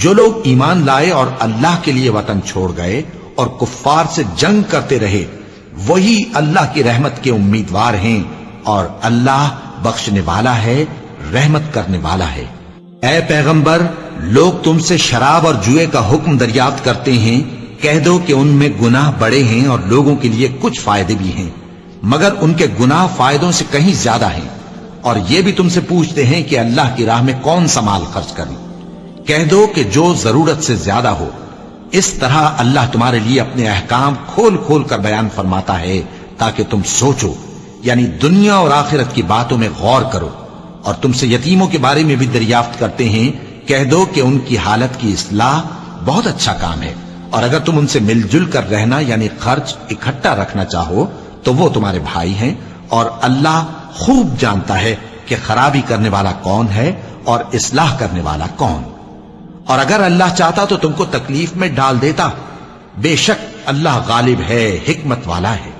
جو لوگ ایمان لائے اور اللہ کے لیے وطن چھوڑ گئے اور کفار سے جنگ کرتے رہے وہی اللہ کی رحمت کے امیدوار ہیں، اور اللہ بخشنے والا ہے، رحمت کرنے والا ہے۔ اے پیغمبر، لوگ تم سے شراب اور جوئے کا حکم دریافت کرتے ہیں، کہہ دو کہ ان میں گناہ بڑے ہیں اور لوگوں کے لیے کچھ فائدے بھی ہیں، مگر ان کے گناہ فائدوں سے کہیں زیادہ ہیں، اور یہ بھی تم سے پوچھتے ہیں کہ اللہ کی راہ میں کون سا مال خرچ کریں، کہہ دو کہ جو ضرورت سے زیادہ ہو۔ اس طرح اللہ تمہارے لیے اپنے احکام کھول کھول کر بیان فرماتا ہے تاکہ تم سوچو، یعنی دنیا اور آخرت کی باتوں میں غور کرو۔ اور تم سے یتیموں کے بارے میں بھی دریافت کرتے ہیں، کہہ دو کہ ان کی حالت کی اصلاح بہت اچھا کام ہے، اور اگر تم ان سے مل جل کر رہنا یعنی خرچ اکٹھا رکھنا چاہو تو وہ تمہارے بھائی ہیں، اور اللہ خوب جانتا ہے کہ خرابی کرنے والا کون ہے اور اصلاح کرنے والا کون۔ اور اگر اللہ چاہتا تو تم کو تکلیف میں ڈال دیتا، بے شک اللہ غالب ہے، حکمت والا ہے۔